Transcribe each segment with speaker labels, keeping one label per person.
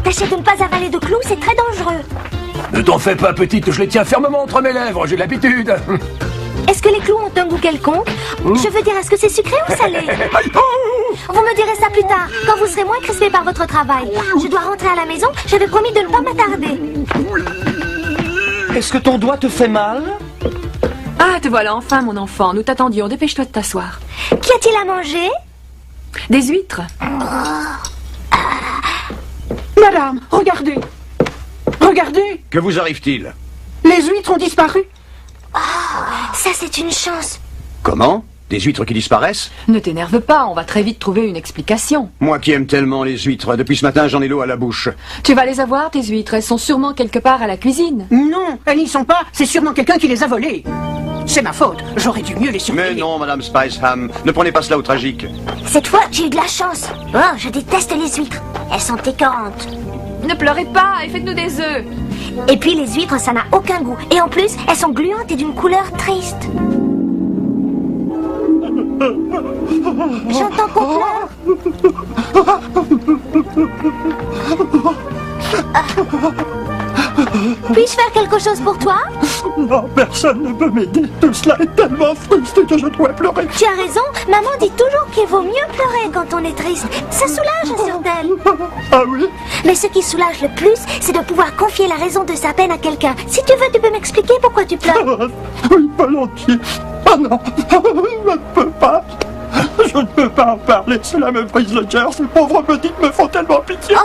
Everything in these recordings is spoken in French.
Speaker 1: Tâchez de ne pas avaler de clous, c'est très dangereux.
Speaker 2: Ne t'en fais pas, petite, je les tiens fermement entre mes lèvres, j'ai l'habitude.
Speaker 1: Est-ce que les clous ont un goût quelconque? Je veux dire, est-ce que c'est sucré ou salé? Vous me direz ça plus tard, quand vous serez moins crispé par votre travail. Je dois rentrer à la maison, j'avais promis de ne pas m'attarder.
Speaker 3: Est-ce que ton doigt te fait mal?
Speaker 4: Ah, te voilà enfin, mon enfant. Nous t'attendions. Dépêche-toi de t'asseoir.
Speaker 1: Qu'y a-t-il à manger?
Speaker 4: Des huîtres.
Speaker 5: Madame, regardez. Regardez,
Speaker 6: Que vous arrive-t-il?
Speaker 5: les huîtres ont disparu.
Speaker 1: Ça, c'est une chance.
Speaker 6: Comment? Des huîtres qui disparaissent?
Speaker 4: Ne t'énerve pas, on va très vite trouver une explication.
Speaker 6: Moi qui aime tellement les huîtres, depuis ce matin j'en ai l'eau à la bouche.
Speaker 4: Tu vas les avoir, tes huîtres. Elles sont sûrement quelque part à la cuisine.
Speaker 5: Non, elles n'y sont pas. C'est sûrement quelqu'un qui les a volées. C'est ma faute. J'aurais dû mieux les surveiller.
Speaker 6: Mais non, Madame Spiceham, ne prenez pas cela au tragique.
Speaker 1: Cette fois, j'ai eu de la chance. Oh, je déteste les huîtres. Elles sont écœurantes.
Speaker 4: Ne pleurez pas et faites-nous des œufs.
Speaker 1: Et puis les huîtres, ça n'a aucun goût. Et en plus, elles sont gluantes et d'une couleur triste. J'entends qu'on pleure. Puis-je faire quelque chose pour toi?
Speaker 7: Non, personne ne peut m'aider. Tout cela est tellement triste que je dois pleurer.
Speaker 1: Tu as raison, maman dit toujours qu'il vaut mieux pleurer quand on est triste. Ça soulage, assure-t-elle.
Speaker 7: Ah oui?
Speaker 1: Mais ce qui soulage le plus, c'est de pouvoir confier la raison de sa peine à quelqu'un. Si tu veux, tu peux m'expliquer pourquoi tu pleures.
Speaker 7: Oui, volontiers. Ah non, je ne peux pas. Je ne peux pas en parler. Cela me brise le cœur. Ces pauvres petites me font tellement pitié.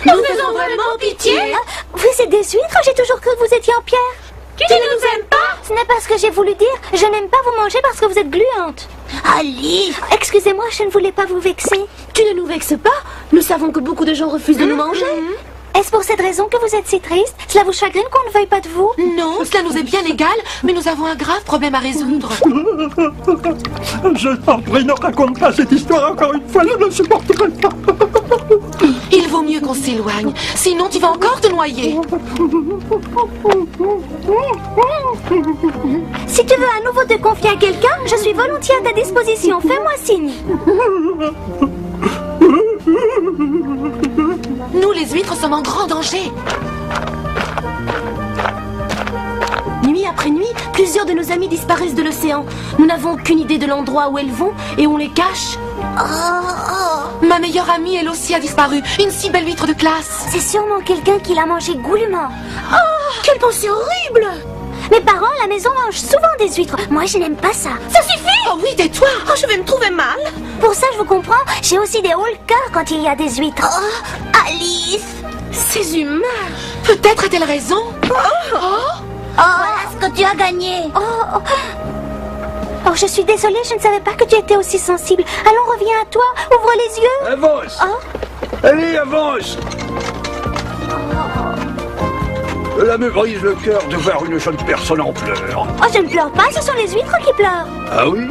Speaker 1: Nous faisons vraiment pitié. Vous êtes des huîtres? J'ai toujours cru que vous étiez en pierre. Tu ne nous aimes pas? Ce n'est pas ce que j'ai voulu dire. Je n'aime pas vous manger parce que vous êtes gluante. Alice! Excusez-moi, je ne voulais pas vous vexer.
Speaker 8: Tu ne nous vexes pas. Nous savons que beaucoup de gens refusent de nous manger.
Speaker 1: Est-ce pour cette raison que vous êtes si triste? Cela vous chagrine qu'on ne veuille pas de vous?
Speaker 8: Non, cela nous est bien égal, mais nous avons un grave problème à résoudre.
Speaker 7: Je t'en prie, ne raconte pas cette histoire encore une fois. Je ne supporterai pas.
Speaker 8: Il vaut mieux qu'on s'éloigne, sinon tu vas encore te noyer.
Speaker 1: Si tu veux à nouveau te confier à quelqu'un, je suis volontiers à ta disposition. Fais-moi signe.
Speaker 8: Nous, les huîtres, sommes en grand danger. Nuit après nuit, plusieurs de nos amis disparaissent de l'océan. Nous n'avons aucune idée de l'endroit où elles vont et on les cache. Ma meilleure amie, elle aussi, a disparu. Une si belle huître de classe.
Speaker 1: C'est sûrement quelqu'un qui l'a mangé goulûment.
Speaker 8: Quelle pensée horrible!
Speaker 1: Mes parents à la maison mangent souvent des huîtres. Moi, je n'aime pas ça.
Speaker 8: Ça suffit! Oh oui, tais-toi! Oh, je vais me trouver mal.
Speaker 1: Pour ça, je vous comprends. J'ai aussi des hauts le cœur quand il y a des huîtres.
Speaker 8: Alice! Ces humains! Peut-être a-t-elle raison?
Speaker 1: Voilà ce que tu as gagné. Oh, je suis désolée, je ne savais pas que tu étais aussi sensible. Allons, reviens à toi. Ouvre les yeux.
Speaker 2: Avance! Allez, avance! Cela me brise le cœur de voir une jeune personne en pleurs.
Speaker 1: Oh, je ne pleure pas, ce sont les huîtres qui pleurent.
Speaker 2: Ah oui?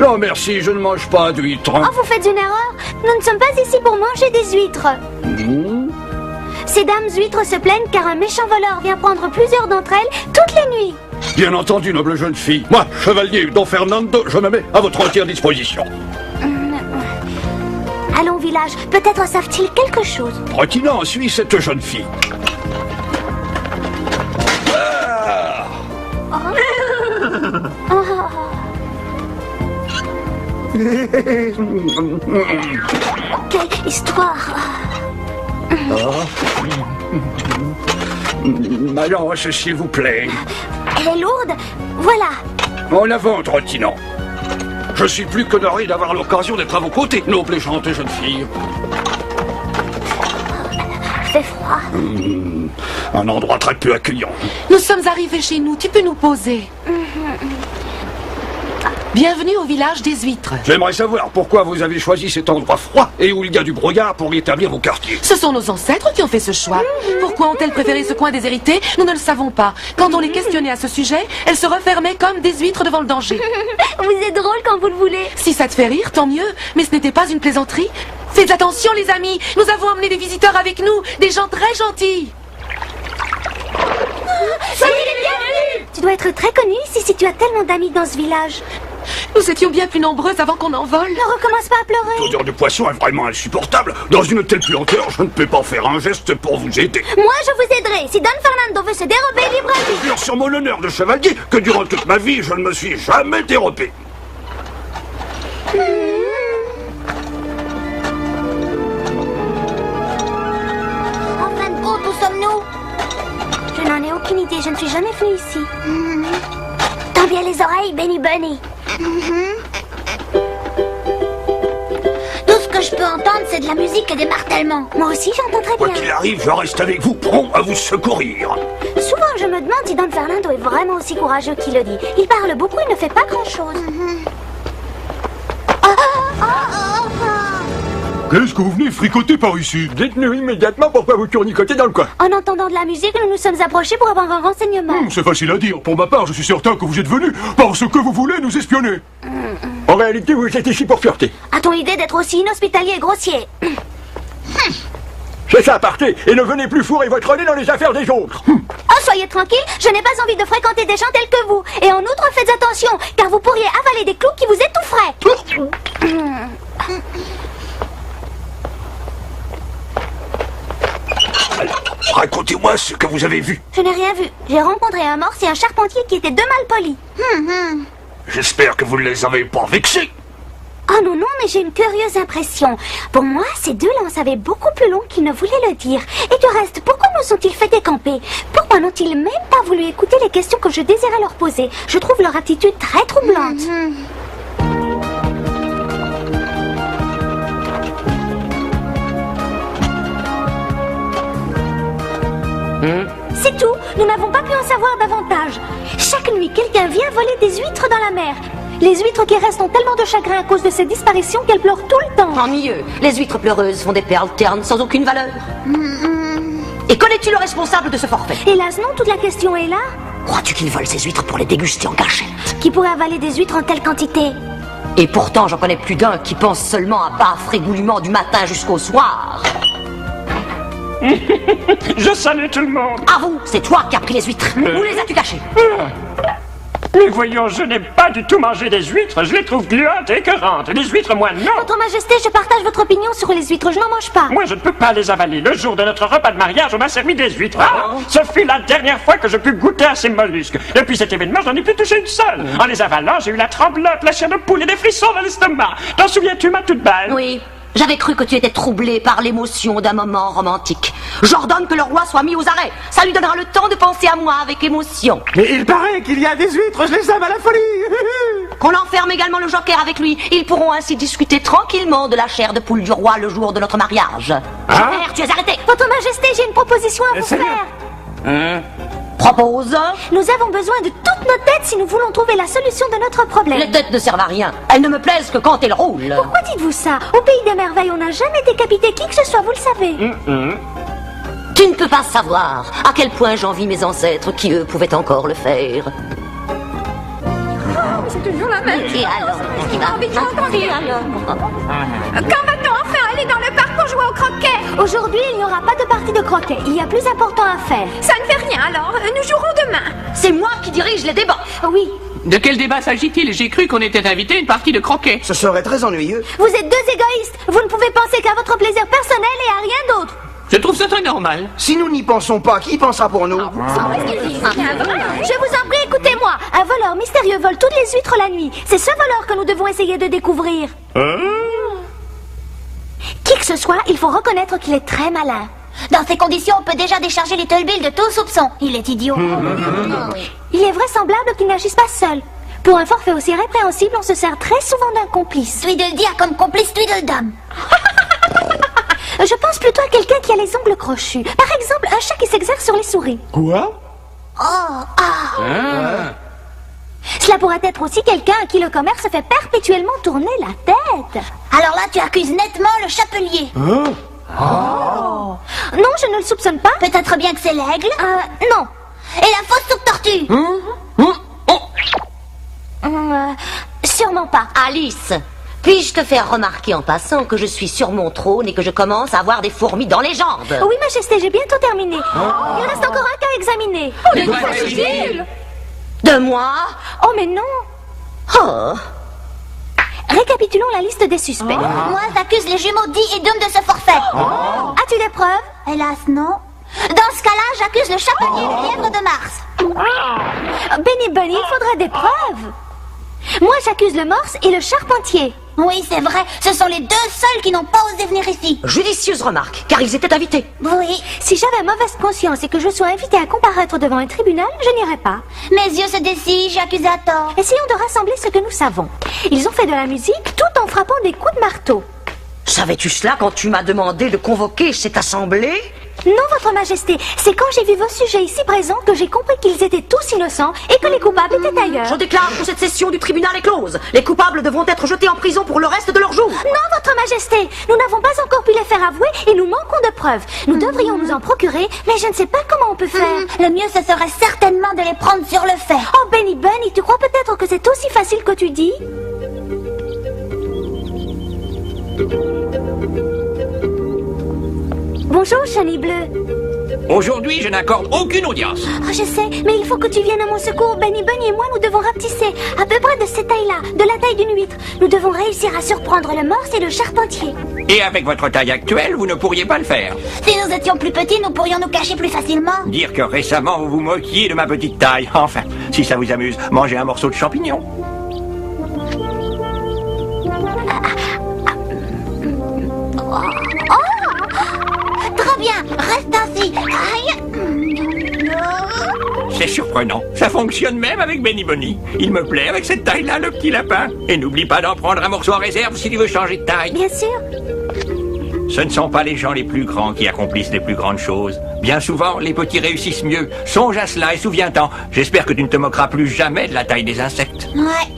Speaker 2: Non, merci, je ne mange pas d'huîtres.
Speaker 1: Oh, vous faites une erreur. Nous ne sommes pas ici pour manger des huîtres. Ces dames huîtres se plaignent car un méchant voleur vient prendre plusieurs d'entre elles toutes les nuits.
Speaker 2: Bien entendu, noble jeune fille. Moi, chevalier Don Fernando, je me mets à votre entière disposition.
Speaker 1: Allons au village, peut-être savent-ils quelque chose.
Speaker 2: Trottinant, suis cette jeune fille.
Speaker 1: Quelle histoire.
Speaker 2: Ma lance, s'il vous plaît.
Speaker 1: Elle est lourde. Voilà.
Speaker 2: En avant, trottinant. Je suis plus qu'honoré d'avoir l'occasion d'être à vos côtés, noble et gentille jeune fille.
Speaker 1: Il fait froid.
Speaker 2: Un endroit très peu accueillant.
Speaker 8: Nous sommes arrivés chez nous, tu peux nous poser. Bienvenue au village des huîtres.
Speaker 2: J'aimerais savoir pourquoi vous avez choisi cet endroit froid et où il y a du brouillard pour y établir vos quartiers.
Speaker 8: Ce sont nos ancêtres qui ont fait ce choix. Pourquoi ont-elles préféré ce coin déshérité? Nous ne le savons pas. Quand on les questionnait à ce sujet, elles se refermaient comme des huîtres devant le danger.
Speaker 1: Vous êtes drôle quand vous le voulez.
Speaker 8: Si ça te fait rire, tant mieux. Mais ce n'était pas une plaisanterie. Faites attention, les amis. Nous avons emmené des visiteurs avec nous. Des gens très gentils.
Speaker 1: Salut les bienvenus. Tu dois être très connu ici si tu as tellement d'amis dans ce village.
Speaker 4: Nous étions bien plus nombreuses avant qu'on envole.
Speaker 1: Ne recommence pas à pleurer.
Speaker 2: L'odeur de poisson est vraiment insupportable. Dans une telle puanteur, je ne peux pas faire un geste pour vous aider.
Speaker 1: Moi, je vous aiderai. Si Don Fernando veut se dérober, libre à lui.
Speaker 2: Je jure sur mon honneur de chevalier que durant toute ma vie, je ne me suis jamais dérobé.
Speaker 1: En fin de compte, où sommes-nous? Je n'en ai aucune idée. Je ne suis jamais venue ici. Tant bien les oreilles, Benny Bunny. Tout ce que je peux entendre, c'est de la musique et des martèlements. Moi aussi, j'entends très
Speaker 2: Quoi
Speaker 1: bien.
Speaker 2: qu'il arrive, je reste avec vous, prompt à vous secourir.
Speaker 1: Souvent, je me demande si Don Fernando est vraiment aussi courageux qu'il le dit. Il parle beaucoup, il ne fait pas grand-chose.
Speaker 7: Qu'est-ce que vous venez fricoter par ici? Dites-nous immédiatement pourquoi vous tournicotez dans le coin.
Speaker 1: En entendant de la musique, nous nous sommes approchés pour avoir un renseignement.
Speaker 7: C'est facile à dire. Pour ma part, je suis certain que vous êtes venu parce que vous voulez nous espionner. En réalité, vous êtes ici pour flirter.
Speaker 1: A-t-on idée d'être aussi inhospitalier et grossier?
Speaker 7: C'est ça, partez, et ne venez plus fourrer votre nez dans les affaires des autres.
Speaker 1: Oh, soyez tranquille, je n'ai pas envie de fréquenter des gens tels que vous. Et en outre, faites attention, car vous pourriez avaler des clous qui vous étoufferaient.
Speaker 2: Racontez-moi ce que vous avez vu.
Speaker 1: Je n'ai rien vu. J'ai rencontré un morse et un charpentier qui étaient deux malpolis.
Speaker 2: J'espère que vous ne les avez pas vexés.
Speaker 1: Oh non, non, mais j'ai une curieuse impression. Pour moi, ces deux-là en savaient beaucoup plus long qu'ils ne voulaient le dire. Et du reste, pourquoi nous sont-ils fait décamper? Pourquoi n'ont-ils même pas voulu écouter les questions que je désirais leur poser? Je trouve leur attitude très troublante. C'est tout, nous n'avons pas pu en savoir davantage. Chaque nuit, quelqu'un vient voler des huîtres dans la mer. Les huîtres qui restent ont tellement de chagrin à cause de ces disparitions qu'elles pleurent tout le temps.
Speaker 3: Ennuyeux. Les huîtres pleureuses font des perles ternes sans aucune valeur. Et connais-tu le responsable de ce forfait?
Speaker 1: Hélas non, toute la question est là.
Speaker 3: Crois-tu qu'il vole ces huîtres pour les déguster en cachette?
Speaker 1: Qui pourrait avaler des huîtres en telle quantité?
Speaker 3: Et pourtant, j'en connais plus d'un qui pense seulement à baffer goulûment du matin jusqu'au soir.
Speaker 9: Je salue tout le monde.
Speaker 3: Avoue, c'est toi qui as pris les huîtres. Où les as-tu cachées?
Speaker 9: Mais voyons, je n'ai pas du tout mangé des huîtres. Je les trouve gluantes et écœurantes. Les huîtres, moi, non.
Speaker 1: Votre Majesté, je partage votre opinion sur les huîtres. Je n'en mange pas.
Speaker 9: Moi, je ne peux pas les avaler. Le jour de notre repas de mariage, on m'a servi des huîtres. Ah, ce fut la dernière fois que je pus goûter à ces mollusques. Depuis cet événement, j'en ai plus touché une seule. En les avalant, j'ai eu la tremblote, la chair de poule et des frissons dans l'estomac. T'en souviens-tu, ma toute belle?
Speaker 3: Oui. J'avais cru que tu étais troublé par l'émotion d'un moment romantique. J'ordonne que le roi soit mis aux arrêts. Ça lui donnera le temps de penser à moi avec émotion.
Speaker 9: Mais il paraît qu'il y a des huîtres, je les aime à la folie.
Speaker 3: Qu'on enferme également le joker avec lui. Ils pourront ainsi discuter tranquillement de la chair de poule du roi le jour de notre mariage. Joker, tu es arrêté.
Speaker 1: Votre Majesté, j'ai une proposition à vous faire.
Speaker 3: Propose.
Speaker 1: Nous avons besoin de toutes nos têtes si nous voulons trouver la solution de notre problème.
Speaker 3: Les têtes ne servent à rien. Elles ne me plaisent que quand elles roulent.
Speaker 1: Pourquoi dites-vous ça? Au pays des merveilles, on n'a jamais décapité qui que ce soit, vous le savez.
Speaker 3: Tu ne peux pas savoir à quel point j'envie mes ancêtres qui, eux, pouvaient encore le faire.
Speaker 4: C'est toujours la même.
Speaker 3: Et alors, qu'est-ce qui va? Et alors?
Speaker 1: Quand va-t-on enfin aller dans le parc pour jouer au croquet? Aujourd'hui, il n'y aura pas de partie de croquet. Il y a plus important à faire.
Speaker 10: Ça ne fait rien alors, nous jouerons demain.
Speaker 3: C'est moi qui dirige les débats.
Speaker 1: Oui.
Speaker 11: De quel débat s'agit-il? J'ai cru qu'on était invité à une partie de croquet.
Speaker 6: Ce serait très ennuyeux.
Speaker 1: Vous êtes deux égoïstes. Vous ne pouvez penser qu'à votre plaisir personnel et à rien d'autre.
Speaker 11: Je trouve ça très normal.
Speaker 6: Si nous n'y pensons pas, qui pensera pour nous?
Speaker 1: Je vous en prie, écoutez-moi. Un voleur mystérieux vole toutes les huîtres la nuit. C'est ce voleur que nous devons essayer de découvrir. Qui que ce soit, il faut reconnaître qu'il est très malin. Dans ces conditions, on peut déjà décharger Little Bill de tout soupçon. Il est idiot. Il est vraisemblable qu'il n'agisse pas seul. Pour un forfait aussi répréhensible, on se sert très souvent d'un complice. Tweedledee a comme complice Tweedledum. Je pense plutôt à quelqu'un qui a les ongles crochus. Par exemple, un chat qui s'exerce sur les souris.
Speaker 7: Quoi?
Speaker 1: Cela pourrait être aussi quelqu'un à qui le commerce fait perpétuellement tourner la tête. Alors là, tu accuses nettement le chapelier. Non, je ne le soupçonne pas. Peut-être bien que c'est l'aigle. Non. Et la fausse soupe-tortue. Sûrement pas.
Speaker 3: Alice, puis-je te faire remarquer en passant que je suis sur mon trône et que je commence à avoir des fourmis dans les jambes?
Speaker 1: Oui, Majesté, j'ai bientôt terminé. Il reste encore un cas à examiner.
Speaker 3: De quoi s'agit-il? De moi?
Speaker 1: Oh, mais non.
Speaker 3: Oh,
Speaker 1: Récapitulons la liste des suspects.
Speaker 12: Moi, j'accuse les jumeaux Dee et Doom de ce forfait.
Speaker 1: As-tu des preuves?
Speaker 12: Hélas, non. Dans ce cas-là, j'accuse le charbonnier et le lièvre de Mars.
Speaker 1: Benny Bunny, il faudra des preuves. Moi, j'accuse le morse et le charpentier.
Speaker 12: Oui, c'est vrai. Ce sont les deux seuls qui n'ont pas osé venir ici.
Speaker 3: Judicieuse remarque, car ils étaient invités.
Speaker 12: Oui.
Speaker 1: Si j'avais mauvaise conscience et que je sois invitée à comparaître devant un tribunal, je n'irais pas.
Speaker 12: Mes yeux se dessillent, j'accuse à tort.
Speaker 1: Essayons de rassembler ce que nous savons. Ils ont fait de la musique tout en frappant des coups de marteau.
Speaker 3: Savais-tu cela quand tu m'as demandé de convoquer cette assemblée?
Speaker 1: Non, Votre Majesté, c'est quand j'ai vu vos sujets ici présents que j'ai compris qu'ils étaient tous innocents et que les coupables étaient ailleurs.
Speaker 3: Je déclare que cette session du tribunal est close. Les coupables devront être jetés en prison pour le reste de leur jour.
Speaker 1: Non, Votre Majesté, nous n'avons pas encore pu les faire avouer et nous manquons de preuves. Nous devrions nous en procurer, mais je ne sais pas comment on peut faire.
Speaker 12: Le mieux, ce serait certainement de les prendre sur le fait.
Speaker 1: Oh, Benny Bunny, tu crois peut-être que c'est aussi facile que tu dis? Bonjour, Chenille Bleu.
Speaker 2: Aujourd'hui, je n'accorde aucune audience.
Speaker 1: Oh, je sais, mais il faut que tu viennes à mon secours. Benny Bunny et moi, nous devons rapetisser à peu près de cette taille-là, de la taille d'une huître. Nous devons réussir à surprendre le morse et le charpentier.
Speaker 2: Et avec votre taille actuelle, vous ne pourriez pas le faire.
Speaker 12: Si nous étions plus petits, nous pourrions nous cacher plus facilement.
Speaker 2: Dire que récemment, vous vous moquiez de ma petite taille. Enfin, si ça vous amuse, mangez un morceau de champignon.
Speaker 12: Très bien, reste ainsi. Aïe.
Speaker 2: C'est surprenant. Ça fonctionne même avec Benny Bunny. Il me plaît avec cette taille-là, le petit lapin. Et n'oublie pas d'en prendre un morceau en réserve si tu veux changer de taille.
Speaker 1: Bien sûr.
Speaker 2: Ce ne sont pas les gens les plus grands qui accomplissent les plus grandes choses. Bien souvent, les petits réussissent mieux. Songe à cela et souviens-t'en. J'espère que tu ne te moqueras plus jamais de la taille des insectes.
Speaker 12: Ouais.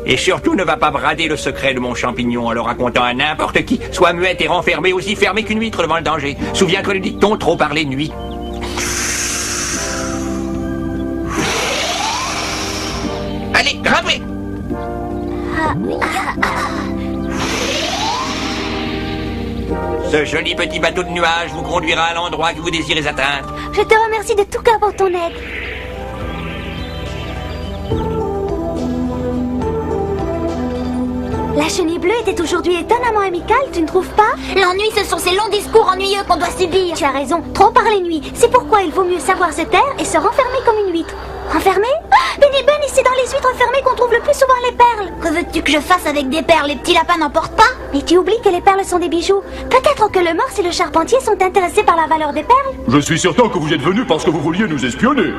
Speaker 2: Et surtout, ne va pas brader le secret de mon champignon en le racontant à n'importe qui. Sois muette et renfermée, aussi fermée qu'une huître devant le danger. Souviens-toi du dicton, trop parler nuit. Allez, grimpez! Ce joli petit bateau de nuages vous conduira à l'endroit que vous désirez atteindre.
Speaker 1: Je te remercie de tout cœur pour ton aide. La Chenille Bleue était aujourd'hui étonnamment amicale, tu ne trouves pas?
Speaker 12: L'ennui, ce sont ces longs discours ennuyeux qu'on doit subir.
Speaker 1: Tu as raison, trop parler nuit. C'est pourquoi il vaut mieux savoir se taire et se renfermer comme une huître. Renfermer? Benny Bunny, c'est dans les huîtres fermées qu'on trouve le plus souvent les perles.
Speaker 12: Que veux-tu que je fasse avec des perles? Les petits lapins n'en portent pas?
Speaker 1: Mais tu oublies que les perles sont des bijoux. Peut-être que le morse et le charpentier sont intéressés par la valeur des perles?
Speaker 7: Je suis certain que vous êtes venus parce que vous vouliez nous espionner.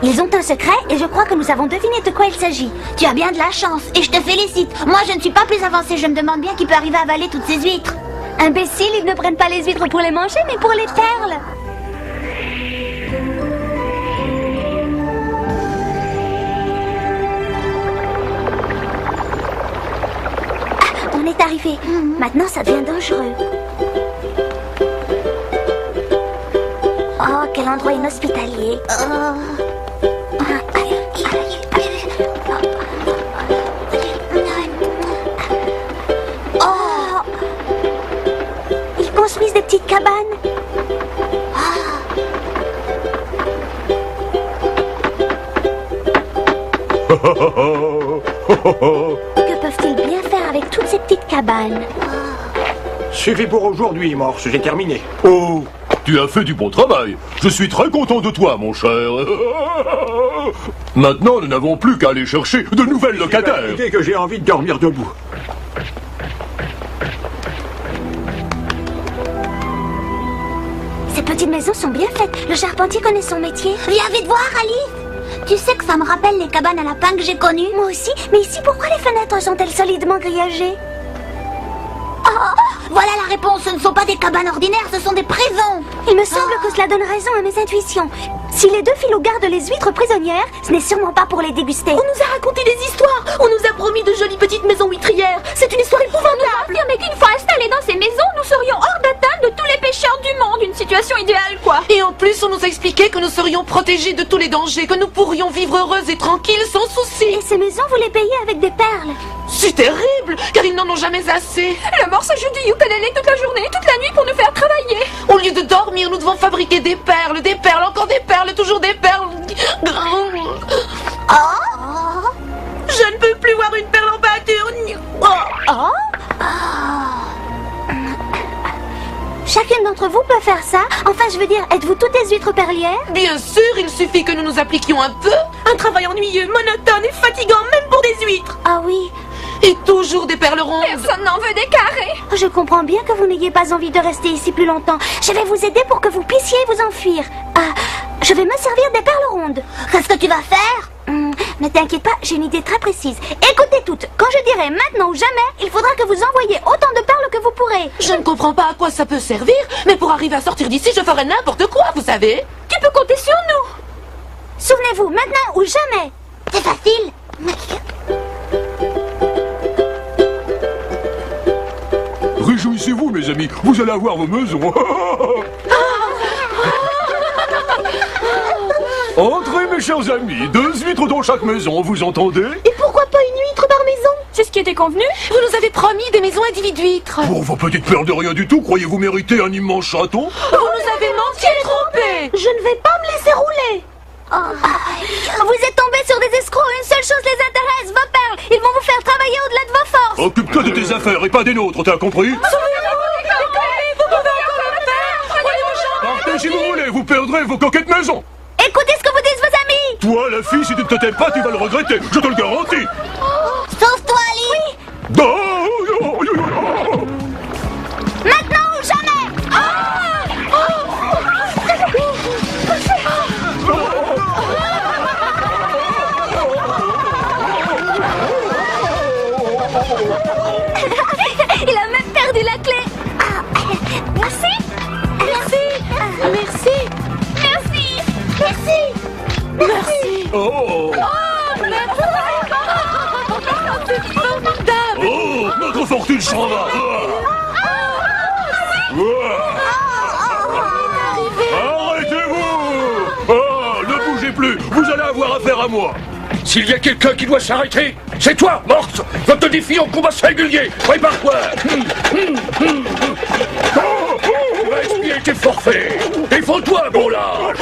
Speaker 1: Ils ont un secret et je crois que nous avons deviné de quoi il s'agit.
Speaker 12: Tu as bien de la chance et je te félicite. Moi, je ne suis pas plus avancée. Je me demande bien qui peut arriver à avaler toutes ces huîtres.
Speaker 1: Imbécile, ils ne prennent pas les huîtres pour les manger, mais pour les perles. Ah, on est arrivé. Maintenant, ça devient dangereux. Oh, quel endroit inhospitalier. Oh, ils construisent des petites cabanes. Que peuvent-ils bien faire avec toutes ces petites cabanes?
Speaker 2: Suffit pour aujourd'hui, morse, j'ai terminé.
Speaker 7: Oh, tu as fait du bon travail. Je suis très content de toi, mon cher. Maintenant, nous n'avons plus qu'à aller chercher de nouvelles locataires.
Speaker 2: Dès que j'ai envie de dormir debout.
Speaker 1: Ces petites maisons sont bien faites. Le charpentier connaît son métier.
Speaker 12: Viens vite voir, Alice. Tu sais que ça me rappelle les cabanes à lapins que j'ai connues?
Speaker 1: Moi aussi. Mais ici, pourquoi les fenêtres sont-elles solidement grillagées?
Speaker 12: Oh, voilà la réponse. Ce ne sont pas des cabanes ordinaires, ce sont des prisons.
Speaker 1: Il me semble que cela donne raison à mes intuitions. Si les deux filous gardent les huîtres prisonnières, ce n'est sûrement pas pour les déguster.
Speaker 8: On nous a raconté des histoires. On nous a promis de jolies petites maisons huîtrières. C'est une histoire épouvantable.
Speaker 10: Mais qu'une fois installés dans ces maisons, nous serions hors d'atteinte de tous les pêcheurs du monde. Une situation idéale, quoi.
Speaker 8: Et en plus, on nous a expliqué que nous serions protégés de tous les dangers, que nous pourrions vivre heureuses et tranquilles sans souci.
Speaker 1: Et ces maisons, vous les payez avec des perles.
Speaker 8: C'est terrible, car ils n'en ont jamais assez.
Speaker 10: Le morse joue du ukulélé toute la journée, toute la nuit pour nous faire travailler.
Speaker 8: Au lieu de dormir, nous devons fabriquer des perles, encore des perles, toujours des perles.
Speaker 12: Oh,
Speaker 8: Je ne peux plus voir une perle en pâture. Oh.
Speaker 1: d'entre vous peut faire ça? Enfin, je veux dire, êtes-vous toutes des huîtres perlières?
Speaker 8: Bien sûr, il suffit que nous nous appliquions un peu. Un travail ennuyeux, monotone et fatigant, même pour des huîtres.
Speaker 1: Ah oui.
Speaker 8: Et toujours des perles rondes.
Speaker 10: Personne n'en veut des carrés.
Speaker 1: Je comprends bien que vous n'ayez pas envie de rester ici plus longtemps. Je vais vous aider pour que vous puissiez vous enfuir. Je vais me servir des perles rondes.
Speaker 12: Qu'est-ce que tu vas faire?
Speaker 1: Ne t'inquiète pas, j'ai une idée très précise. Écoutez toutes, quand je dirai maintenant ou jamais, il faudra que vous envoyiez autant de perles que vous pourrez.
Speaker 8: Je ne comprends pas à quoi ça peut servir, mais pour arriver à sortir d'ici, je ferai n'importe quoi, vous savez.
Speaker 10: Tu peux compter sur nous.
Speaker 1: Souvenez-vous, maintenant ou jamais.
Speaker 12: C'est facile.
Speaker 7: Réjouissez-vous, mes amis, vous allez avoir vos maisons. Entrez, mes chers amis, 2 huîtres dans chaque maison, vous entendez?
Speaker 8: Et pourquoi pas une huître par maison?
Speaker 4: C'est ce qui était convenu?
Speaker 8: Vous nous avez promis des maisons individuelles.
Speaker 7: Pour vos petites perles de rien du tout, croyez-vous mériter un immense château?
Speaker 8: Vous nous avez menti et trompé.
Speaker 1: Je ne vais pas me laisser rouler. Vous êtes tombés sur des escrocs, une seule chose les intéresse, vos perles. Ils vont vous faire travailler au-delà de vos forces.
Speaker 7: Occupe-toi de tes affaires et pas des nôtres, t'as compris? Partez si vous voulez, vous perdrez vos coquettes maisons.
Speaker 1: Écoutez ce que vous disent vos amis.
Speaker 7: Toi, la fille, si tu ne te tais pas, tu vas le regretter, je te le garantis.
Speaker 12: Sauve-toi, Ali.
Speaker 1: Oui. Maintenant ou jamais. Il a même perdu la clé. Merci. Merci.
Speaker 7: Oh, notre fortune s'en va. Arrêtez-vous. Ne bougez plus, vous allez avoir affaire à moi.
Speaker 2: S'il y a quelqu'un qui doit s'arrêter, c'est toi, Morse. Je te défie en combat singulier. Prépare-toi. Tu vas expier tes forfaits. Défends-toi, bon lâche.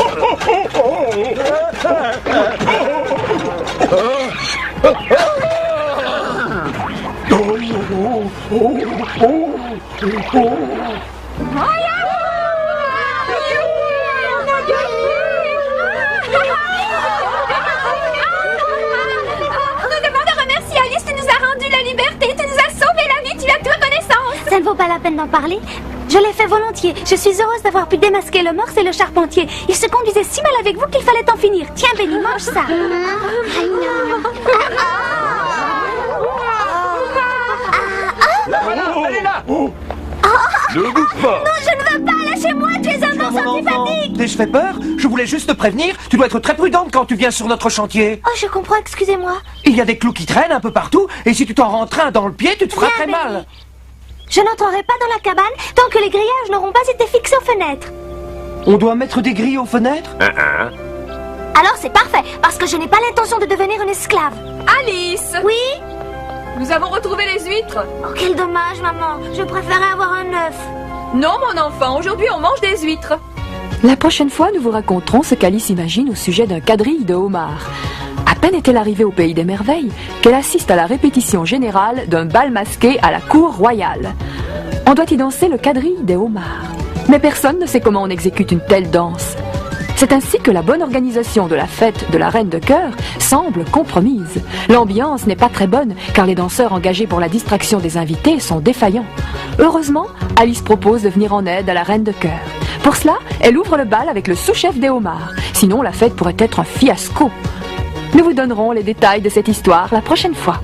Speaker 1: Ça ne vaut pas la peine d'en parler. Je l'ai fait volontiers. Je suis heureuse d'avoir pu démasquer le morse et le charpentier. Ils se conduisaient si mal avec vous qu'il fallait en finir. Tiens, Benny, mange ça.
Speaker 7: Ne bouge pas.
Speaker 1: Non, je ne veux pas. Lâchez-moi. Tu es un monstre antipathique.
Speaker 6: T'es-je fait peur? Je voulais juste te prévenir. Tu dois être très prudente quand tu viens sur notre chantier.
Speaker 1: Oh, je comprends. Excusez-moi.
Speaker 6: Il y a des clous qui traînent un peu partout. Et si tu t'en rentres un dans le pied, tu te feras très mal.
Speaker 1: Je n'entrerai pas dans la cabane tant que les grillages n'auront pas été fixés aux fenêtres.
Speaker 6: On doit mettre des grilles aux fenêtres?
Speaker 1: Alors c'est parfait, parce que je n'ai pas l'intention de devenir une esclave.
Speaker 4: Alice!
Speaker 1: Oui?
Speaker 4: Nous avons retrouvé les huîtres.
Speaker 1: Oh, quel dommage, maman. Je préférais avoir un œuf.
Speaker 4: Non, mon enfant, aujourd'hui on mange des huîtres.
Speaker 13: La prochaine fois, nous vous raconterons ce qu'Alice imagine au sujet d'un quadrille de homards. À peine est-elle arrivée au pays des merveilles qu'elle assiste à la répétition générale d'un bal masqué à la cour royale. On doit y danser le quadrille des homards. Mais personne ne sait comment on exécute une telle danse. C'est ainsi que la bonne organisation de la fête de la reine de cœur semble compromise. L'ambiance n'est pas très bonne car les danseurs engagés pour la distraction des invités sont défaillants. Heureusement, Alice propose de venir en aide à la reine de cœur. Pour cela, elle ouvre le bal avec le sous-chef des homards. Sinon, la fête pourrait être un fiasco. Nous vous donnerons les détails de cette histoire la prochaine fois.